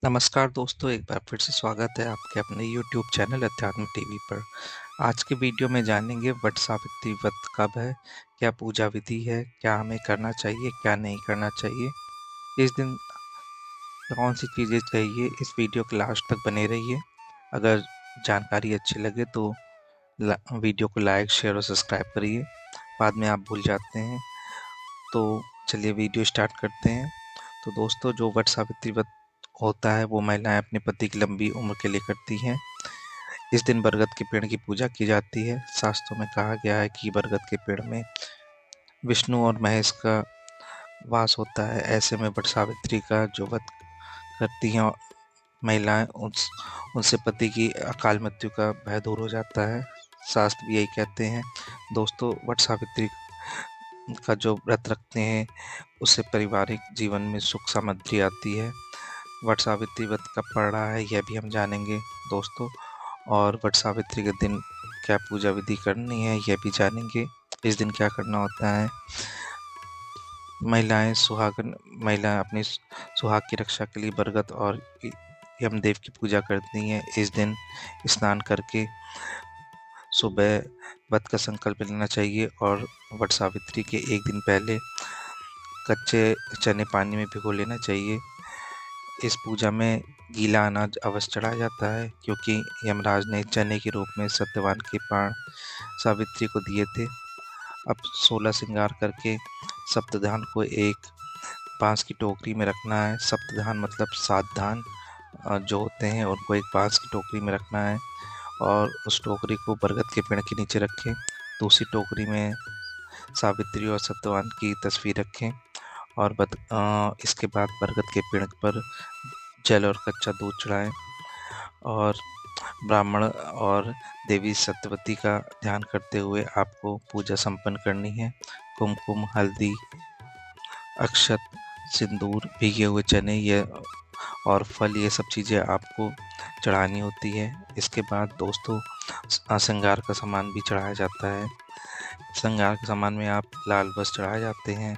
नमस्कार दोस्तों, एक बार फिर से स्वागत है आपके अपने YouTube चैनल अध्यात्म टीवी पर। आज के वीडियो में जानेंगे वट सावित्री व्रत कब है, क्या पूजा विधि है, क्या हमें करना चाहिए, क्या नहीं करना चाहिए, इस दिन कौन सी चीज़ें चाहिए। इस वीडियो के लास्ट तक बने रहिए। अगर जानकारी अच्छी लगे तो वीडियो को लाइक, शेयर और सब्सक्राइब करिए। बाद में आप भूल जाते हैं। तो चलिए वीडियो स्टार्ट करते हैं। तो दोस्तों, जो वट सावित्री व्रत होता है वो महिलाएं अपने पति की लंबी उम्र के लिए करती हैं। इस दिन बरगद के पेड़ की पूजा की जाती है। शास्त्रों में कहा गया है कि बरगद के पेड़ में विष्णु और महेश का वास होता है। ऐसे में वट सावित्री का जो व्रत करती हैं महिलाएं, उनसे पति की अकाल मृत्यु का भय दूर हो जाता है। शास्त्र भी यही कहते हैं। दोस्तों, वट सावित्री का जो व्रत रखते हैं उससे पारिवारिक जीवन में सुख समृद्धि आती है। वट सावित्री व्रत कब पड़ रहा है यह भी हम जानेंगे दोस्तों। और वट सावित्री के दिन क्या पूजा विधि करनी है यह भी जानेंगे। इस दिन क्या करना होता है। महिलाएं अपनी सुहाग की रक्षा के लिए बरगद और यमदेव की पूजा करती हैं। इस दिन स्नान करके सुबह व्रत का संकल्प लेना चाहिए और वट सावित्री के एक दिन पहले कच्चे चने पानी में भिगो लेना चाहिए। इस पूजा में गीला अनाज अवश्य चढ़ाया जाता है, क्योंकि यमराज ने चने के रूप में सत्यवान के प्राण सावित्री को दिए थे। अब 16 श्रृंगार करके सप्तधान को एक बांस की टोकरी में रखना है। सप्तधान मतलब 7 धान जो होते हैं उनको एक बांस की टोकरी में रखना है और उस टोकरी को बरगद के पेड़ के नीचे रखें। दूसरी टोकरी में सावित्री और सत्यवान की तस्वीर रखें और इसके बाद बरगद के पेड़ पर जल और कच्चा दूध चढ़ाएं और ब्राह्मण और देवी सत्यवती का ध्यान करते हुए आपको पूजा संपन्न करनी है। कुमकुम, हल्दी, अक्षत, सिंदूर, भीगे हुए चने और फल, ये सब चीज़ें आपको चढ़ानी होती है। इसके बाद दोस्तों, श्रृंगार का सामान भी चढ़ाया जाता है। श्रृंगार के सामान में आप लाल वस्त्र चढ़ाए जाते हैं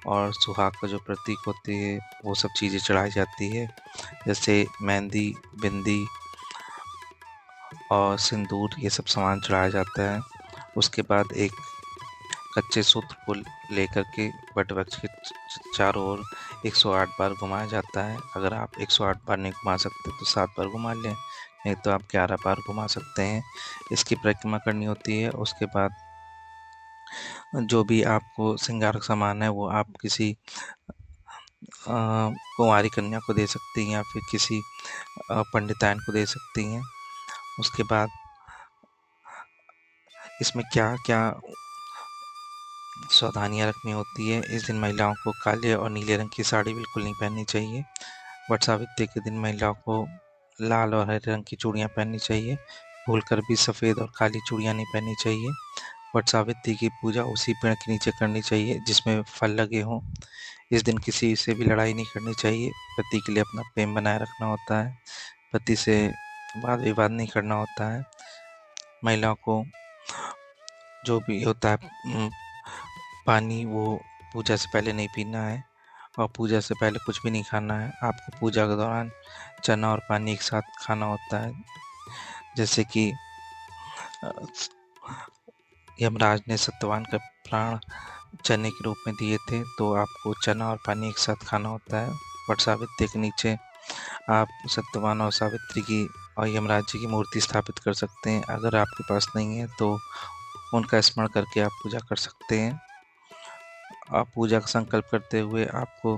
और सुहाग का जो प्रतीक होती है वो सब चीज़ें चढ़ाई जाती है, जैसे मेहंदी, बिंदी और सिंदूर, ये सब सामान चढ़ाया जाता है। उसके बाद एक कच्चे सूत्र को लेकर के वट वृक्ष के चारों ओर 108 बार घुमाया जाता है। अगर आप 108 बार नहीं घुमा सकते तो 7 बार घुमा लें, नहीं तो आप 11 बार घुमा सकते हैं। इसकी परिक्रमा करनी होती है। उसके बाद जो भी आपको श्रृंगार का सामान है वो आप किसी कुंवारी कन्या को दे सकती हैं या फिर किसी पंडिताइन को दे सकती हैं। उसके बाद इसमें क्या क्या सावधानियां रखनी होती है। इस दिन महिलाओं को काले और नीले रंग की साड़ी बिल्कुल नहीं पहननी चाहिए। वट सावित्री के दिन महिलाओं को लाल और हरे रंग की चूड़ियां पहननी चाहिए। भूलकर भी सफ़ेद और काली चूड़ियां नहीं पहननी चाहिए। वट सावित्री की पूजा उसी पेड़ के नीचे करनी चाहिए जिसमें फल लगे हों। इस दिन किसी से भी लड़ाई नहीं करनी चाहिए। पति के लिए अपना प्रेम बनाए रखना होता है। पति से वाद विवाद नहीं करना होता है। महिलाओं को जो भी होता है पानी, वो पूजा से पहले नहीं पीना है और पूजा से पहले कुछ भी नहीं खाना है। आपको पूजा के दौरान चना और पानी एक साथ खाना होता है। जैसे कि यमराज ने सत्यवान का प्राण चने के रूप में दिए थे, तो आपको चना और पानी एक साथ खाना होता है। वट सावित्री के नीचे आप सत्यवान और सावित्री की और यमराज जी की मूर्ति स्थापित कर सकते हैं। अगर आपके पास नहीं है तो उनका स्मरण करके आप पूजा कर सकते हैं। आप पूजा का संकल्प करते हुए आपको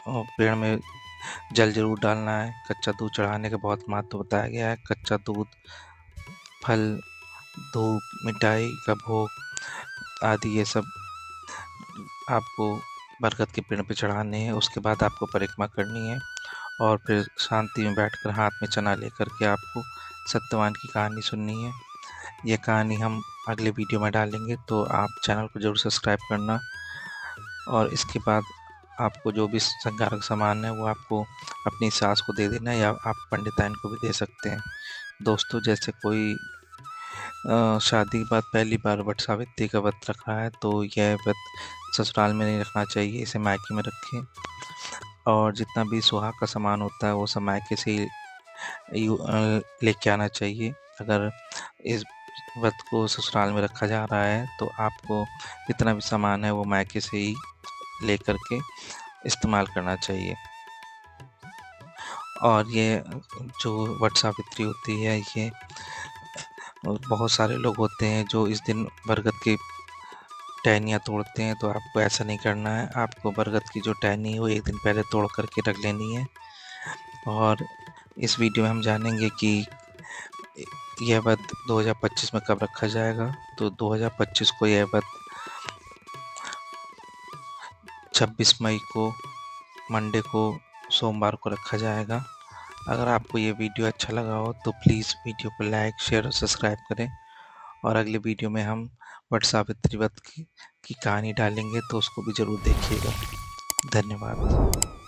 पेड़ में जल जरूर डालना है। कच्चा दूध चढ़ाने का बहुत महत्व बताया गया है। कच्चा दूध, फल, धूप, मिठाई का भोग आदि ये सब आपको बरगद के पेड़ पे चढ़ाने हैं। उसके बाद आपको परिक्रमा करनी है और फिर शांति में बैठकर हाथ में चना लेकर के आपको सत्यवान की कहानी सुननी है। यह कहानी हम अगले वीडियो में डालेंगे, तो आप चैनल को जरूर सब्सक्राइब करना। और इसके बाद आपको जो भी श्रृंगार का सामान है वो आपको अपनी सास को दे देना या आप पंडिताइन को भी दे सकते हैं। दोस्तों, जैसे कोई शादी के बाद पहली बार वट सावित्री का व्रत रख रहा है तो यह व्रत ससुराल में नहीं रखना चाहिए, इसे मायके में रखें। और जितना भी सुहाग का सामान होता है वो सब मायके से ही लेके आना चाहिए। अगर इस व्रत को ससुराल में रखा जा रहा है तो आपको जितना भी सामान है वो मायके से ही लेकर के इस्तेमाल करना चाहिए। और ये जो वट सावित्री होती है, ये बहुत सारे लोग होते हैं जो इस दिन बरगद की टहनियाँ तोड़ते हैं, तो आपको ऐसा नहीं करना है। आपको बरगद की जो टहनी है वो एक दिन पहले तोड़ करके रख लेनी है। और इस वीडियो में हम जानेंगे कि यह व्रत 2025 में कब रखा जाएगा। तो 2025 को यह व्रत 26 मई को मंडे को सोमवार को रखा जाएगा। अगर आपको ये वीडियो अच्छा लगा हो तो प्लीज़ वीडियो को लाइक, शेयर और सब्सक्राइब करें। और अगले वीडियो में हम वट सावित्री व्रत की कहानी डालेंगे, तो उसको भी ज़रूर देखिएगा। धन्यवाद।